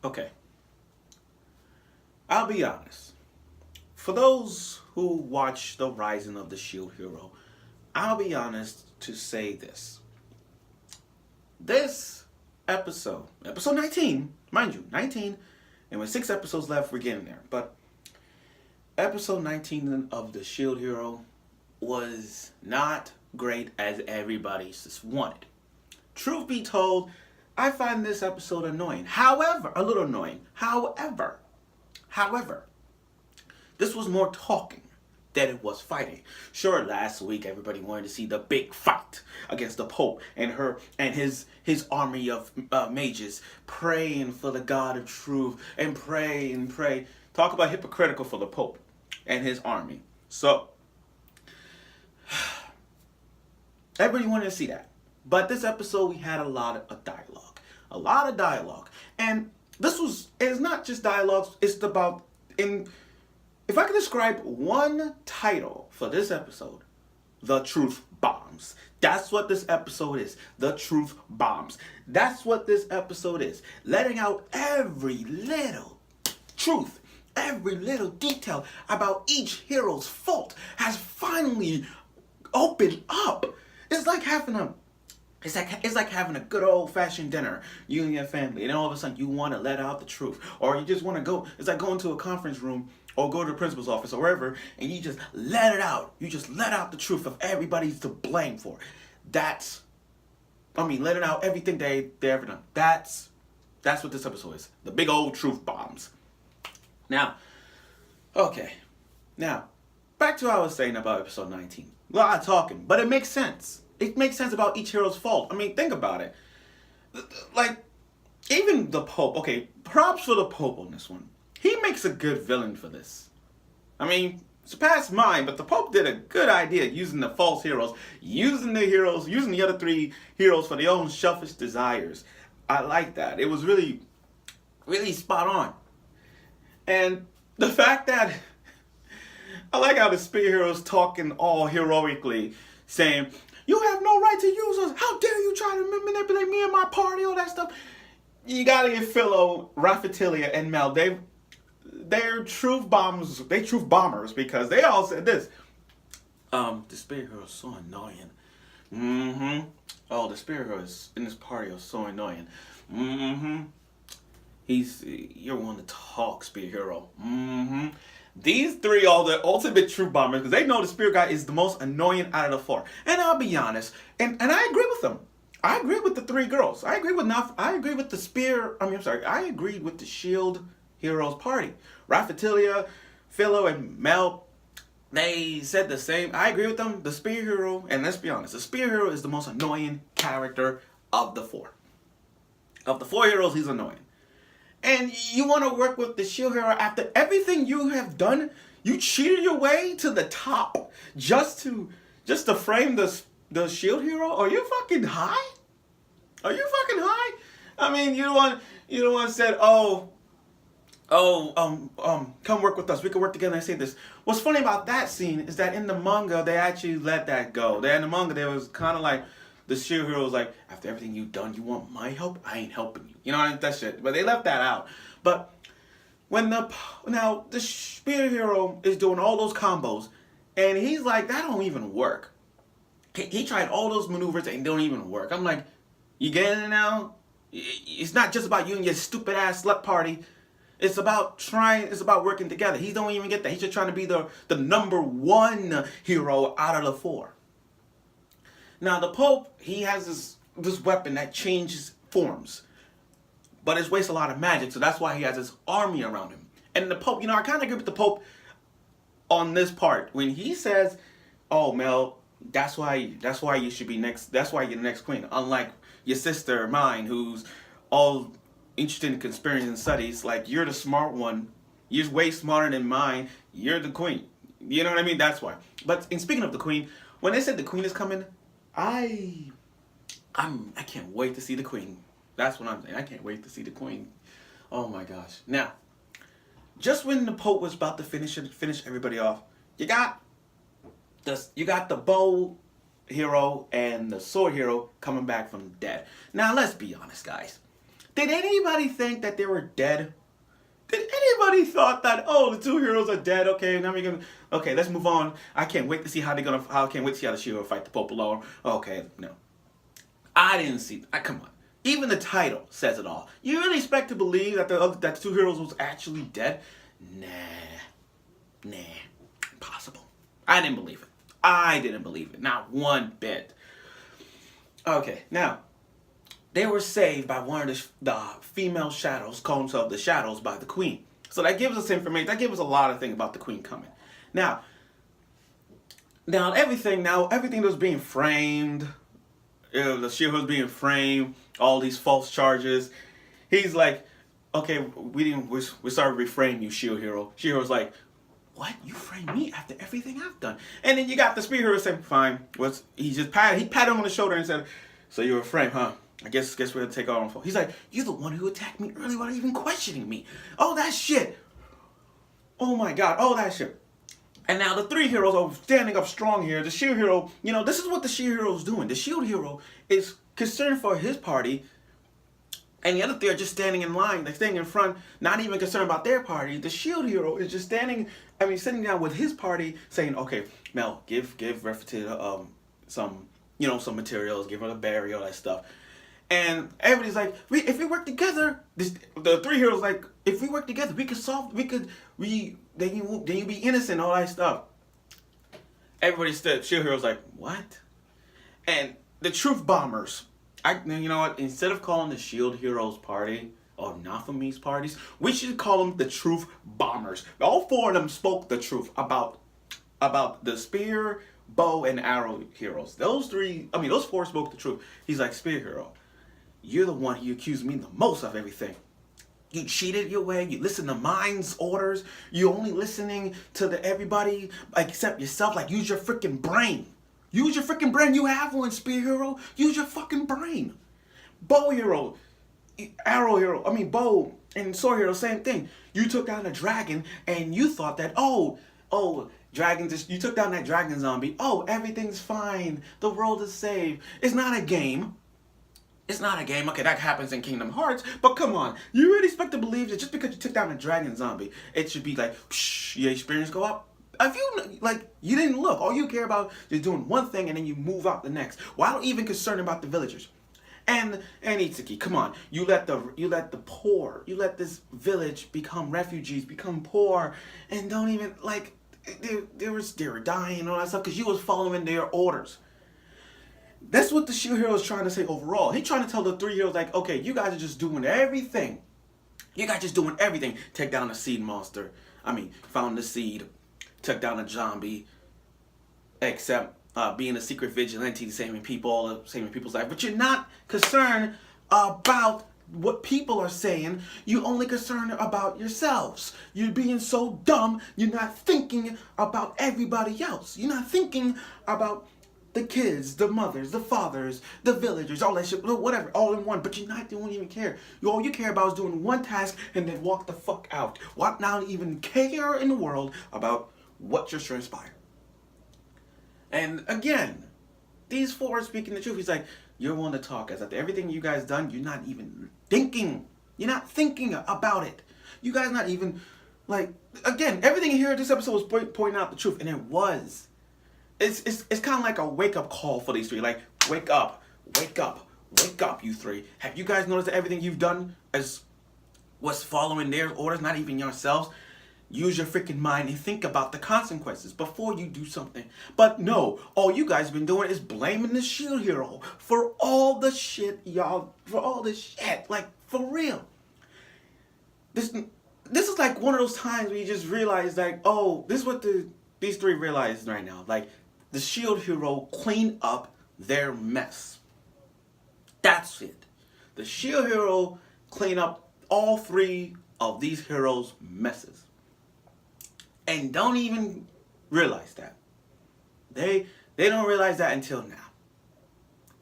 Okay, I'll be honest. For those who watch the Rising of the Shield Hero, I'll be honest to say this. This episode 19, mind you, 19, and with 6 episodes left, we're getting there. But episode 19 of the Shield Hero was not great as everybody just wanted. Truth be told, I find this episode annoying. However, a little annoying. However, this was more talking than it was fighting. Sure, last week everybody wanted to see the big fight against the Pope and his army of mages praying for the God of truth and pray and pray. Talk about hypocritical for the Pope and his army. So everybody wanted to see that. But this episode we had a lot of dialogue. And it's not just dialogues, it's about if I could describe one title for this episode, The Truth Bombs. That's what this episode is. The Truth Bombs. That's what this episode is. Letting out every little truth, every little detail about each hero's fault has finally opened up. It's like having a good old-fashioned dinner, you and your family, and then all of a sudden you want to let out the truth. Or you just want to go, it's like going to a conference room or go to the principal's office or wherever, and you just let it out. You just let out the truth of everybody's to blame for. Letting out everything they ever done. That's what this episode is. The big old truth bombs. Now, back to what I was saying about episode 19. A lot of talking, but it makes sense. It makes sense about each hero's fault. I mean, think about it. Like, even the Pope. Okay, props for the Pope on this one. He makes a good villain for this. I mean, surpassed mine, but the Pope did a good idea using the false heroes, using the other 3 heroes for their own selfish desires. I like that. It was really, really spot on. And the fact that I like how the spear heroes talking all heroically, saying, "You have no right to use us. How dare you try to manipulate me and my party," all that stuff. You gotta give Philo, Raphatilia, and Mel. They're truth bombers. They truth bombers because they all said this. The spirit hero is so annoying. Oh, the spirit hero in this party are so annoying. You're one to talk, spirit hero. These 3 are the ultimate truth bombers because they know the spirit guy is the most annoying out of the 4. And I'll be honest, and I agree with them. I agree with the 3 girls. I agree with the spear. I agreed with the shield heroes party. Raphatilia, Philo, and Mel, they said the same. I agree with them. The spear hero, and let's be honest, the spear hero is the most annoying character of the 4. Of the 4 heroes, he's annoying. And you want to work with the shield hero after everything you have done? You cheated your way to the top just to frame the shield hero? Are you fucking high? I mean, you the one said, come work with us. We can work together and say this. What's funny about that scene is that in the manga, they actually let that go. In the manga, there was kind of like, the shield hero was like, after everything you've done, you want my help? I ain't helping you. You know, that shit. But they left that out. But now the spear hero is doing all those combos, and he's like, that don't even work. He tried all those maneuvers and they don't even work. I'm like, you getting it now? It's not just about you and your stupid ass slut party. It's about working together. He don't even get that. He's just trying to be the number 1 hero out of the 4. Now, the Pope, he has this weapon that changes forms. But it wastes a lot of magic, so that's why he has his army around him. And the Pope, I kind of agree with the Pope on this part. When he says, "Oh, Mel, that's why you should be next. That's why you're the next queen. Unlike your sister, mine, who's all interested in conspiracy and studies. Like, you're the smart one. You're way smarter than mine. You're the queen." You know what I mean? That's why. But in speaking of the queen, when they said the queen is coming, I can't wait to see the queen. That's what I'm saying. I can't wait to see the queen. Oh my gosh. Now, just when the Pope was about to finish everybody off, you got the bow hero and the sword hero coming back from the dead. Now, let's be honest, guys. Did anybody think that they were dead? Did anybody thought that, oh, the two heroes are dead? Okay, now we're gonna, okay, let's move on. I can't wait to see how they're gonna, I can't wait to see how the Shield fight the Popolor. Okay, no. I didn't see, come on. Even the title says it all. You really expect to believe that that the two heroes was actually dead? Nah, impossible. I didn't believe it. I didn't believe it, not one bit. Okay, now, they were saved by one of the female shadows, call themselves the Shadows, by the Queen. So that gives us information, that gives us a lot of things about the Queen coming. Now everything that was being framed, the Shield was being framed, all these false charges. He's like, okay, we're sorry to reframe you, Shield Hero. Shield Hero's like, what? You framed me after everything I've done? And then you got the Spear Hero saying, fine. He patted him on the shoulder and said, so you're a frame, huh? I guess we're gonna take our own fault. He's like, you're the one who attacked me early without even questioning me. Oh, that shit. Oh my god, oh that shit. And now the three heroes are standing up strong here. The Shield Hero, this is what the Shield Hero is doing. The Shield Hero is concerned for his party, and the other three are just standing in line. They're standing in front, not even concerned about their party. The Shield Hero is just sitting down with his party, saying, okay, Mel, give Refita some materials, give her a berry, all that stuff. And everybody's like, if we work together, the three heroes like, if we work together, we could solve, then you be innocent, all that stuff. Everybody stood, Shield Hero's like, what? And the Truth Bombers, you know what, instead of calling the Shield Heroes party, or Naofumi's parties, we should call them the Truth Bombers. All four of them spoke the truth about the Spear, Bow, and Arrow heroes. Those four spoke the truth. He's like, Spear Hero, you're the one who accused me the most of everything. You cheated your way. You listen to mind's orders. You're only listening to everybody except yourself. Like, use your freaking brain. Use your freaking brain. You have one, Spear Hero. Use your fucking brain. Bow Hero, Arrow Hero, Bow and Sword Hero, same thing. You took down a dragon and you thought that, you took down that dragon zombie. Oh, everything's fine. The world is saved. It's not a game. It's not a game. Okay, that happens in Kingdom Hearts, but come on. You really expect to believe that just because you took down a dragon zombie, it should be like, your experience go up? If you didn't look. All you care about is doing one thing and then you move out the next. Why don't even concern about the villagers? And Itsuki, come on. You let the poor, you let this village become refugees, become poor, and don't even, they were dying and all that stuff because you was following their orders. That's what the Shield Hero is trying to say overall. He's trying to tell the three heroes, like, okay, you guys are just doing everything. You guys just doing everything. Take down a seed monster. Found the seed. Took down a zombie. Except being a secret vigilante, saving people's life. But you're not concerned about what people are saying. You're only concerned about yourselves. You're being so dumb, you're not thinking about everybody else. You're not thinking about the kids, the mothers, the fathers, the villagers, all that shit, whatever, all in one. But you don't even care. All you care about is doing one task and then walk the fuck out. Not even care in the world about what just transpired. And again, these four are speaking the truth. He's like, you're one to talk. As after everything you guys done, you're not even thinking. You're not thinking about it. You guys not even, again, everything here in this episode was pointing out the truth. And it was. It's kind of like a wake-up call for these three. Like, wake up, you three. Have you guys noticed that everything you've done was following their orders, not even yourselves? Use your freaking mind and think about the consequences before you do something. But no, all you guys been doing is blaming the Shield Hero for all the shit, y'all. For all the shit. Like, for real. This is like one of those times where you just realize, like, oh, this is what these three realize right now. Like, the Shield Hero cleaned up their mess. That's it. The Shield Hero cleaned up all three of these heroes' messes. And don't even realize that. They don't realize that until now.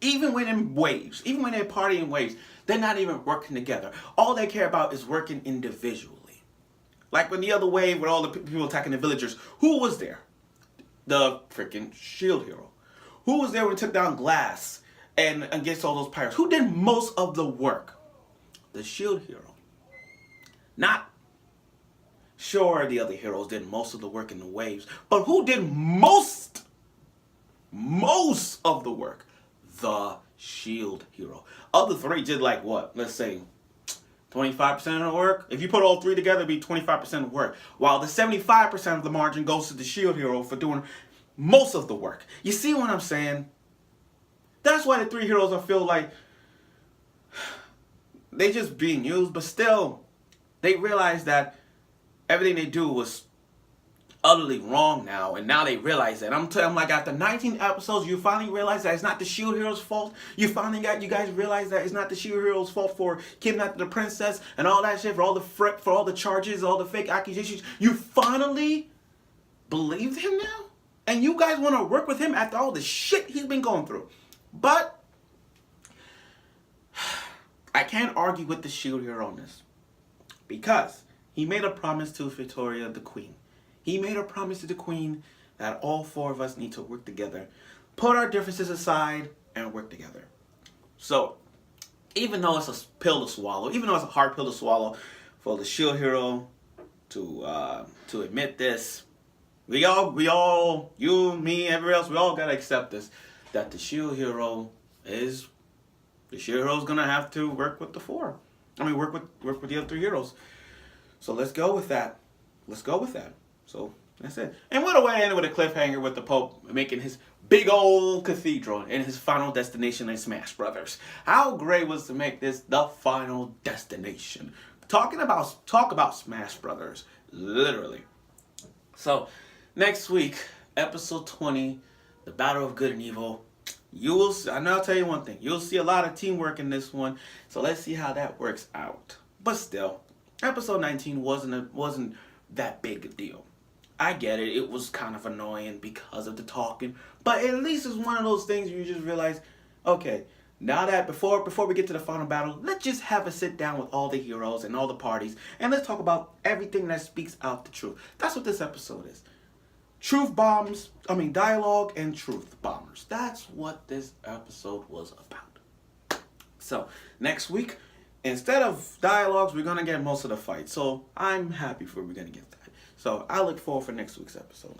Even when in waves, even when they're partying in waves, they're not even working together. All they care about is working individually. Like when the other wave with all the people attacking the villagers, who was there? The freaking Shield Hero. Who was there when it took down Glass and against all those pirates? Who did most of the work? the shield hero. Not sure the other heroes did most of the work in the waves, but who did most of the work? The shield hero. Other three did like what? Let's say 25% of the work. If you put all three together, it'd be 25% of the work. While the 75% of the margin goes to the shield hero for doing most of the work. You see what I'm saying? That's why the three heroes, I feel like they just being used, but still, they realize that everything they do was utterly wrong now, and now they realize that. I'm like, after 19 episodes, you finally realize that it's not the shield hero's fault. You guys realize that it's not the shield hero's fault for kidnapping the princess and all that shit, for all the charges, all the fake accusations. You finally believe him now, and you guys want to work with him after all the shit he's been going through. But I can't argue with the shield hero on this, because he made a promise to Victoria, the queen. He made a promise to the queen that all four of us need to work together, put our differences aside, and work together. So, even though it's a pill to swallow, even though it's a hard pill to swallow for the shield hero to admit this, we all, you, me, everybody else, we all gotta accept this, that the shield hero is gonna have to work with the four. I mean, work with the other three heroes. So let's go with that. So that's it. And what a way to end with a cliffhanger with the Pope making his big old cathedral and his final destination in Smash Brothers. How great was to make this the final destination? Talk about Smash Brothers, literally. So next week, episode 20, the Battle of Good and Evil. I'll tell you one thing. You'll see a lot of teamwork in this one. So let's see how that works out. But still, episode 19 wasn't that big a deal. I get it. It was kind of annoying because of the talking, but at least it's one of those things where you just realize, okay, now that before we get to the final battle, let's just have a sit down with all the heroes and all the parties, and let's talk about everything that speaks out the truth. That's what this episode is. Dialogue and truth bombers. That's what this episode was about. So next week, instead of dialogues, we're gonna get most of the fight. So I'm happy we're gonna get that. So I look forward for next week's episode.